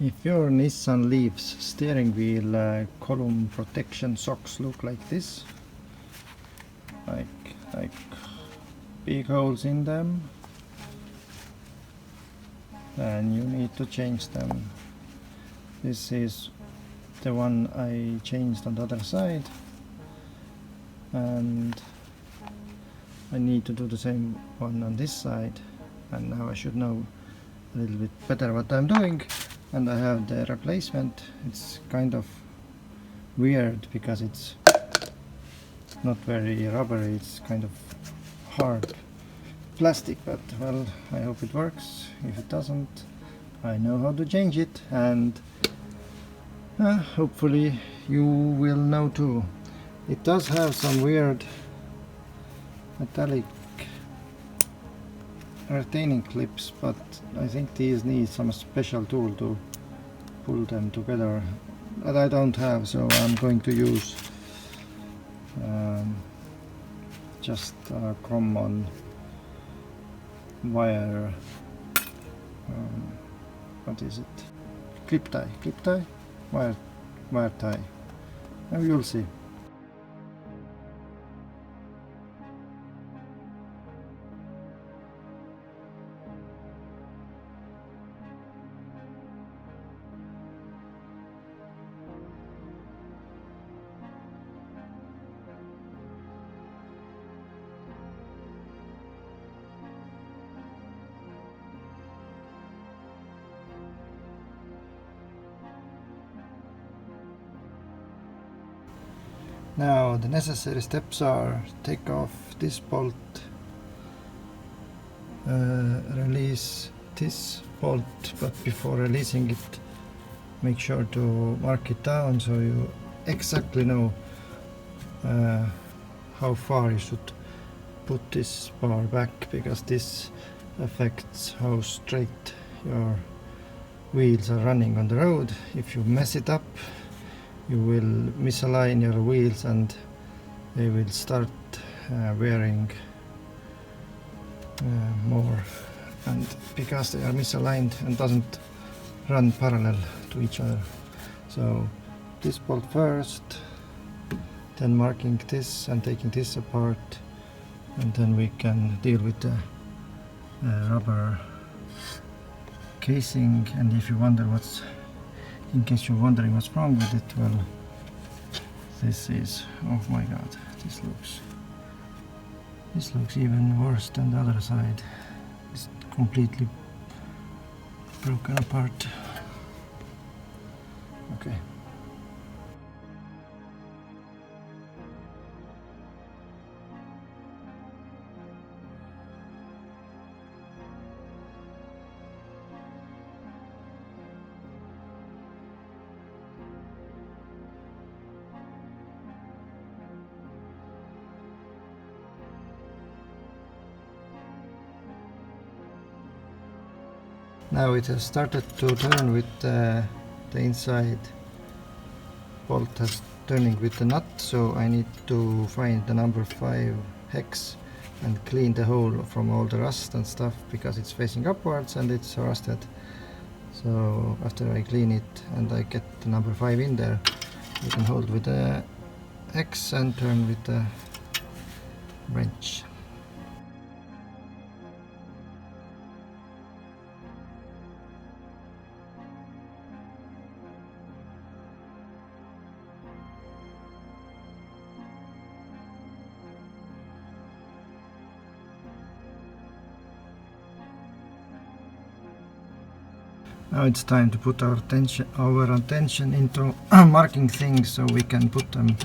If your Nissan Leaf's steering wheel column protection socks look like this, like big holes in them, then you need to change them. This is the one I changed on the other side, and I need to do the same one on this side, and now I should know a little bit better what I'm doing. And I have the replacement. It's kind of weird because it's not very rubbery, it's kind of hard plastic, but well, I hope it works. If it doesn't, I know how to change it, and hopefully you will know too. It does have some weird metallic retaining clips, but I think these need some special tool to pull them together that I don't have, so I'm going to use just a common wire, what is it, clip tie, wire tie, and you'll see. Now the necessary steps are take off this bolt, release this bolt, but before releasing it make sure to mark it down so you exactly know how far you should put this bar back, because this affects how straight your wheels are running on the road. If you mess it up, you will misalign your wheels and they will start wearing more, and because they are misaligned and doesn't run parallel to each other. So this bolt first, then marking this and taking this apart, and then we can deal with the rubber casing. And if you wonder in case you're wondering what's wrong with it, well, this is, oh my god, this looks even worse than the other side. It's completely broken apart. Okay. Now it has started to turn with the inside bolt has turning with the nut, so I need to find the number 5 hex and clean the hole from all the rust and stuff, because it's facing upwards and it's rusted. So after I clean it and I get the number 5 in there, you can hold with the X and turn with the wrench. Now it's time to put our attention into marking things so we can put them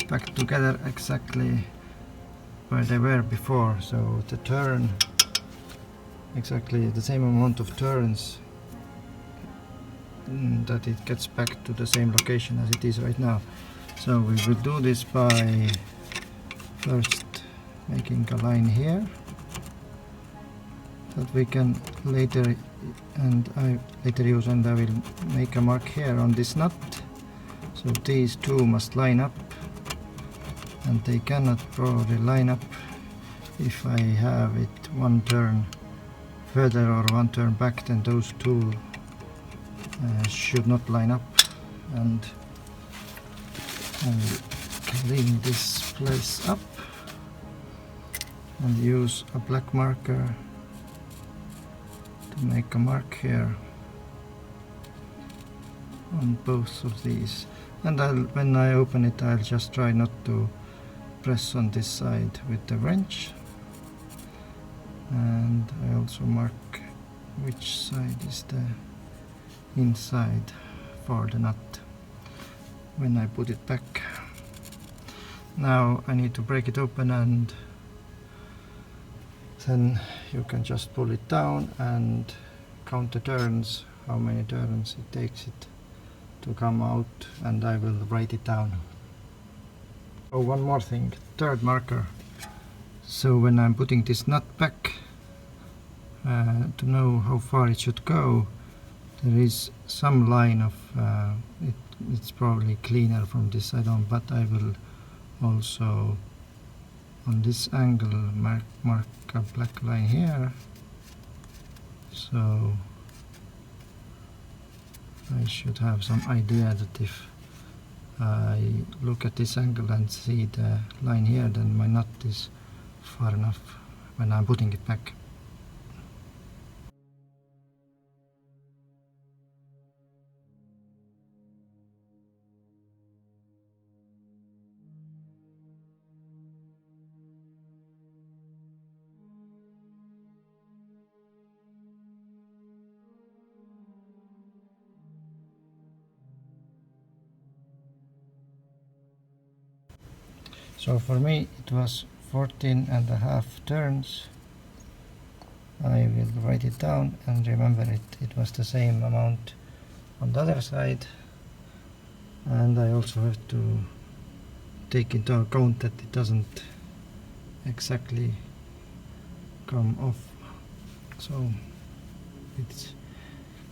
back together exactly where they were before. So the turn, exactly the same amount of turns, that it gets back to the same location as it is right now. So we will do this by first making a line here that we can later use, and I will make a mark here on this nut. So these two must line up, and they cannot probably line up if I have it one turn further or one turn back, then those two should not line up, and I'm cleaning this place up and use a black marker to make a mark here on both of these. And when I open it, I'll just try not to press on this side with the wrench, and I also mark which side is the inside for the nut when I put it back. Now I need to break it open, and then you can just pull it down and count the turns, how many turns it takes it to come out, and I will write it down. Oh, one more thing, third marker. So when I'm putting this nut back, to know how far it should go, there is some line of it's probably cleaner from this side on, but I will also on this angle mark a black line here, so I should have some idea that if I look at this angle and see the line here, then my nut is far enough when I'm putting it back. So for me it was 14.5 turns. I will write it down and remember it was the same amount on the other side, and I also have to take into account that it doesn't exactly come off, so it's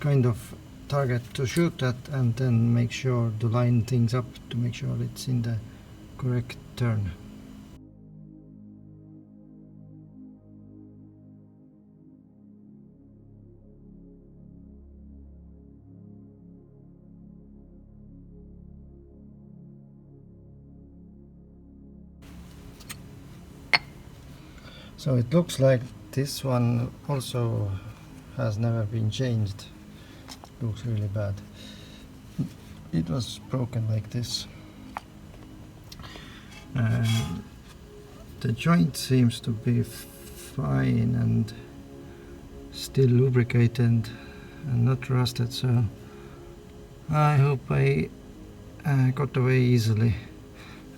kind of target to shoot at, and then make sure to line things up to make sure it's in the correct turn. So it looks like this one also has never been changed. Looks really bad. It was broken like this. And the joint seems to be fine and still lubricated and not rusted, so I hope I got away easily.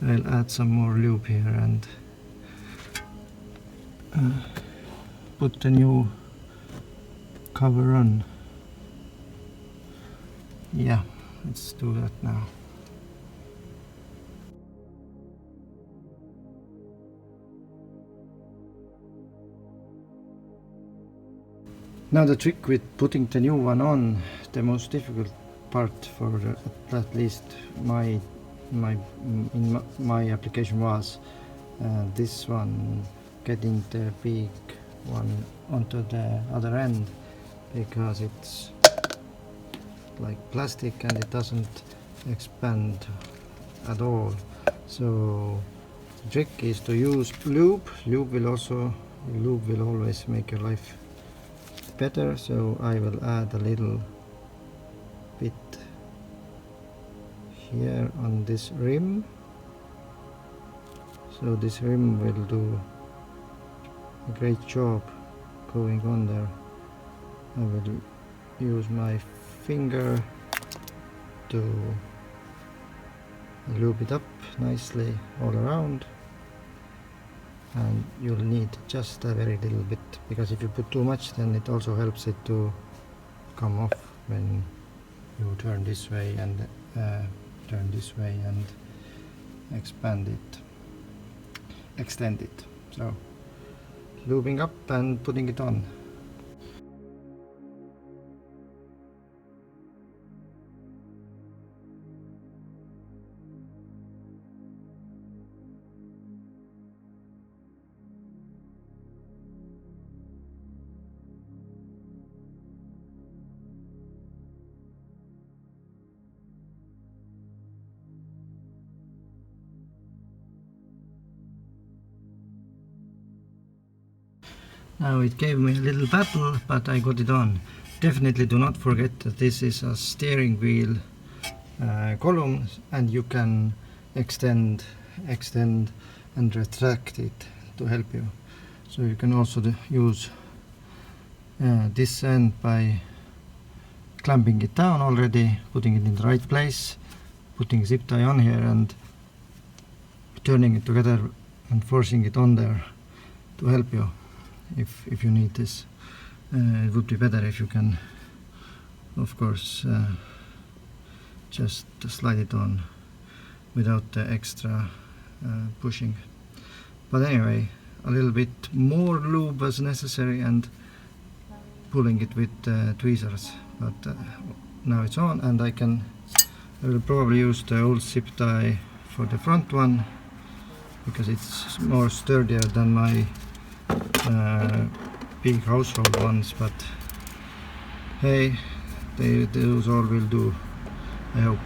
I'll add some more lube here and put the new cover on. Yeah, let's do that now. Now the trick with putting the new one on, the most difficult part for at least in my application was this one, getting the big one onto the other end, because it's like plastic and it doesn't expand at all. So the trick is to use lube. Lube will always make your life better, so I will add a little bit here on this rim, so this rim will do a great job going on there. I will use my finger to lube it up nicely all around, and you'll need just a very little bit, because if you put too much, then it also helps it to come off when you turn this way and extend it. So lubing up and putting it on. Now it gave me a little battle, but I got it on. Definitely do not forget that this is a steering wheel column, and you can extend and retract it to help you. So you can also use this end by clamping it down already, putting it in the right place, putting zip tie on here and turning it together and forcing it on there to help you if you need this. It would be better if you can, of course, just slide it on without the extra pushing. But anyway, a little bit more lube was necessary and pulling it with tweezers, but now it's on, and I will probably use the old zip tie for the front one because it's more sturdier than my big household ones, but hey, those all will do, I hope.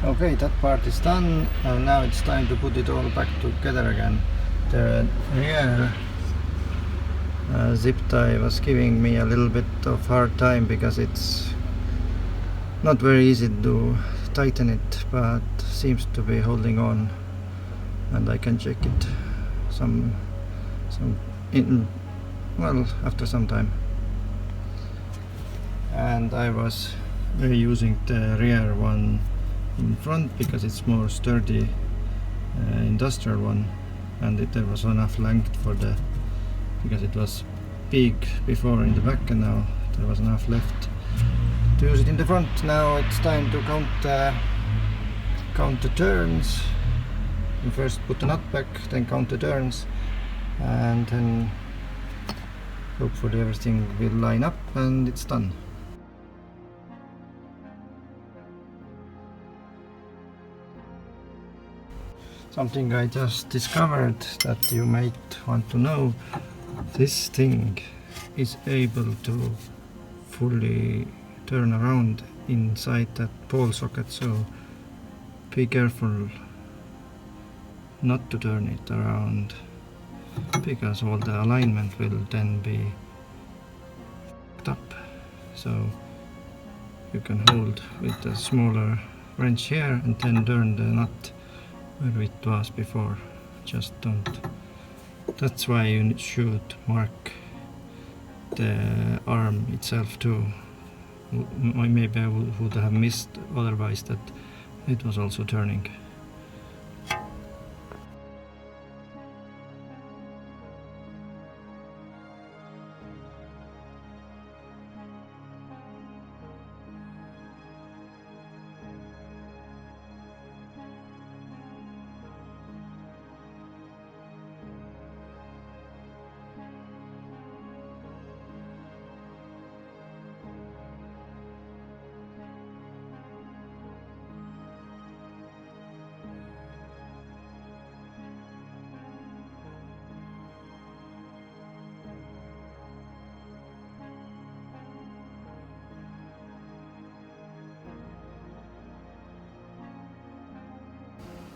Okay, that part is done, and now it's time to put it all back together again. The rear zip tie was giving me a little bit of hard time because it's not very easy to tighten it, but seems to be holding on, and I can check it after some time. And I was using the rear one in front because it's more sturdy industrial one, and there was enough length for because it was big before in the back, and now there was enough left to use it in the front. Now it's time to count the turns. You first put the nut back, then count the turns, and then hopefully everything will line up and it's done. Something I just discovered that you might want to know: this thing is able to fully turn around inside that ball socket, so be careful not to turn it around because all the alignment will then be fucked up. So you can hold with a smaller wrench here and then turn the nut where it was before. Just don't. That's why you should mark the arm itself too. Maybe I would have missed otherwise that it was also turning.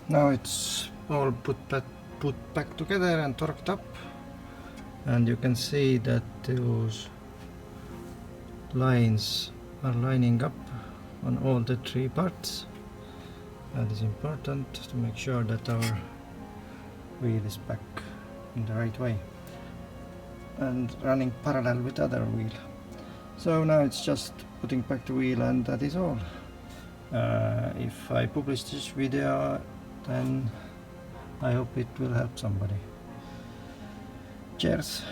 Now it's all put back together and torqued up, and you can see that those lines are lining up on all the three parts. That is important to make sure that our wheel is back in the right way and running parallel with the other wheel. So now it's just putting back the wheel, and that is all. If I publish this video, then I hope it will help somebody. Cheers!